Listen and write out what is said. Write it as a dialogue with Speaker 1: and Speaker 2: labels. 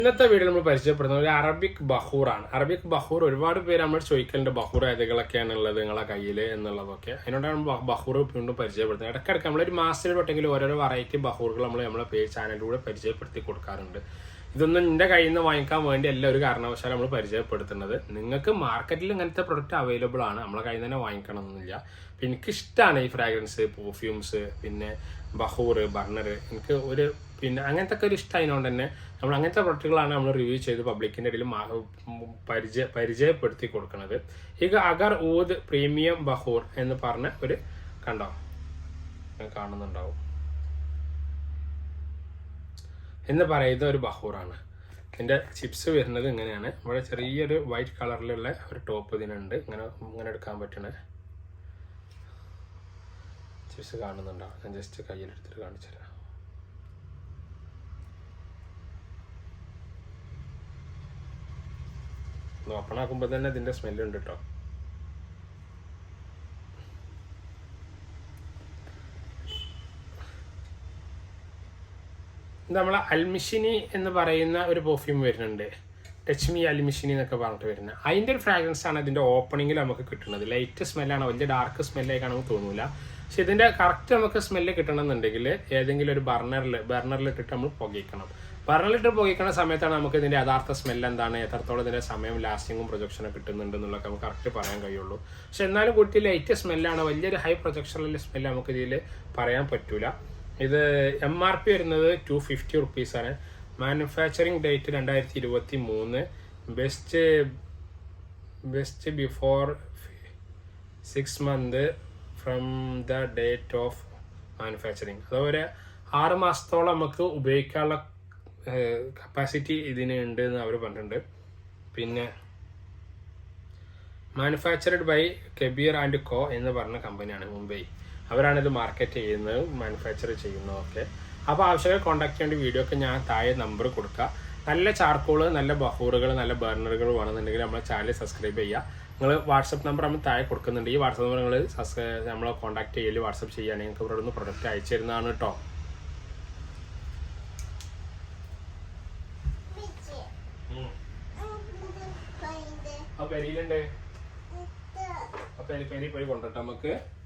Speaker 1: ഇന്നത്തെ വീഡിയോ നമ്മൾ പരിചയപ്പെടുന്നത് ഒരു അറബിക് ബഹൂറാണ്. അറബിക് ബഹൂർ ഒരുപാട് പേര് നമ്മൾ ചോദിക്കലുണ്ട്, ബഹൂർ ഏതുകളൊക്കെയാണ് ഉള്ളത് നിങ്ങളെ കയ്യിൽ എന്നുള്ളതൊക്കെ. അതിനോടാണ് ബഹൂർ വീണ്ടും പരിചയപ്പെടുത്തുന്നത്. ഇടയ്ക്കിടയ്ക്ക് നമ്മളൊരു മാസത്തിൽ തൊട്ടെങ്കിലും ഓരോരോ വെറൈറ്റി ബഹൂറുകൾ നമ്മളെ ചാനലിലൂടെ പരിചയപ്പെടുത്തി കൊടുക്കാറുണ്ട്. ഇതൊന്നും എൻ്റെ കയ്യിൽ നിന്ന് വാങ്ങിക്കാൻ വേണ്ടി അല്ല ഒരു കാരണവശാലും നമ്മൾ പരിചയപ്പെടുത്തുന്നത്. നിങ്ങൾക്ക് മാർക്കറ്റിൽ ഇങ്ങനത്തെ പ്രൊഡക്റ്റ് അവൈലബിൾ ആണ്, നമ്മളെ കയ്യിൽ നിന്ന് തന്നെ വാങ്ങിക്കണം എന്നില്ല. അപ്പം എനിക്കിഷ്ടമാണ് ഈ ഫ്രാഗ്രൻസ്, പെർഫ്യൂംസ്, പിന്നെ ബഹൂർ, ബർണർ. എനിക്ക് പിന്നെ അങ്ങനത്തെ ഒക്കെ ഒരു ഇഷ്ടം ആയതുകൊണ്ട് തന്നെ നമ്മൾ അങ്ങനത്തെ പ്രൊഡക്റ്റുകളാണ് നമ്മൾ റിവ്യൂ ചെയ്ത് പബ്ലിക്കിൻ്റെ ഇടയിൽ പരിചയപ്പെടുത്തി കൊടുക്കുന്നത്. ഇത് അഗർ ഊദ് പ്രീമിയം ബഹൂർ എന്ന് പറഞ്ഞ ഒരു കണ്ടോ കാണുന്നുണ്ടാവും എന്ന് പറയുന്ന ഒരു ബഹൂറാണ്. ഇതിൻ്റെ ചിപ്സ് വരുന്നത് ഇങ്ങനെയാണ്. ഇവിടെ ചെറിയൊരു വൈറ്റ് കളറിലുള്ള ഒരു ടോപ്പ് ഇതിനുണ്ട്. ഇങ്ങനെ എടുക്കാൻ പറ്റണ ചിപ്സ് കാണുന്നുണ്ടാവും. ഞാൻ ജസ്റ്റ് കയ്യിലെടുത്തിട്ട് കാണിച്ചു തരാം. ഓപ്പൺ ആക്കുമ്പോൾ തന്നെ ഇതിൻ്റെ സ്മെല്ലുണ്ട് കേട്ടോ. നമ്മളെ അൽമിഷിനി എന്ന് പറയുന്ന ഒരു പെർഫ്യൂം വരുന്നുണ്ട്, ടച്ച് മീ അൽമിഷിനി എന്നൊക്കെ പറഞ്ഞിട്ട് വരുന്നത്. അതിൻ്റെ ഒരു ഫ്രാഗ്രൻസ് ആണ് ഇതിൻ്റെ ഓപ്പണിങ്ങിൽ നമുക്ക് കിട്ടുന്നത്. ലൈറ്റ് സ്മെല്ലാണ്, വലിയ ഡാർക്ക് സ്മെല്ലായി കാണുമ്പോൾ തോന്നില്ല. പക്ഷെ ഇതിൻ്റെ കറക്റ്റ് നമുക്ക് സ്മെല്ല് കിട്ടണമെന്നുണ്ടെങ്കിൽ ഏതെങ്കിലും ഒരു ബർണറിലിട്ടിട്ട് നമ്മൾ പുകയ്ക്കണം. ബർണറിലിട്ട് പുകയ്ക്കുന്ന സമയത്താണ് നമുക്ക് ഇതിൻ്റെ യഥാർത്ഥ സ്മെല്ല് എന്താണ്, എത്രത്തോളം ഇതിൻ്റെ സമയം ലാസ്റ്റിങ്ങും പ്രൊജക്ഷനും കിട്ടുന്നുണ്ട് എന്നുള്ളതൊക്കെ നമുക്ക് കറക്റ്റ് പറയാൻ കഴിയുള്ളൂ. പക്ഷെ എന്നാലും കൂട്ടി ലൈറ്റ് സ്മെല്ലാണ്, വലിയൊരു ഹൈ പ്രൊജക്ഷനുള്ള സ്മെല്ല് നമുക്ക് ഇതിൽ പറയാൻ പറ്റൂല. ഇത് MRP വരുന്നത് 250 റുപ്പീസാണ്. Manufacturing date 2023. Best before 6 months from the date of manufacturing. അതുപോലെ 6 മാസത്തോളം നമുക്ക് ഉപയോഗിക്കാനുള്ള കപ്പാസിറ്റി ഇതിന് ഉണ്ട് എന്ന് അവർ പറഞ്ഞിട്ടുണ്ട്. പിന്നെ മാനുഫാക്ചർഡ് ബൈ കബീർ ആൻഡ് കോ എന്ന് പറഞ്ഞ കമ്പനിയാണ്, മുംബൈ. അവരാണിത് മാർക്കറ്റ് ചെയ്യുന്നത്, മാനുഫാക്ചർ ചെയ്യുന്നതൊക്കെ. അപ്പോൾ ആവശ്യമായി കോൺടാക്ട് ചെയ്യേണ്ട വീഡിയോ ഒക്കെ ഞാൻ താഴെ നമ്പർ കൊടുക്കുക. നല്ല ചാർക്കോള്, നല്ല ബഹൂറുകൾ, നല്ല ബർണറുകൾ വേണമെന്നുണ്ടെങ്കിൽ നമ്മളെ ചാനൽ സബ്സ്ക്രൈബ് ചെയ്യുക. നിങ്ങൾ വാട്സപ്പ് നമ്പർ നമ്മൾ താഴെ കൊടുക്കുന്നുണ്ട്. ഈ വാട്സപ്പ് നമ്പർ നിങ്ങൾ നമ്മളെ കോൺടാക്ട് ചെയ്യൽ, വാട്സപ്പ് ചെയ്യുകയാണെങ്കിൽ നിങ്ങൾക്ക് ഇവിടെ നിന്ന് പ്രൊഡക്റ്റ് അയച്ചു തരുന്നതാണ് കേട്ടോ. പെരിയിലുണ്ട്, പെരി പോയി കൊണ്ടിട്ട് നമുക്ക്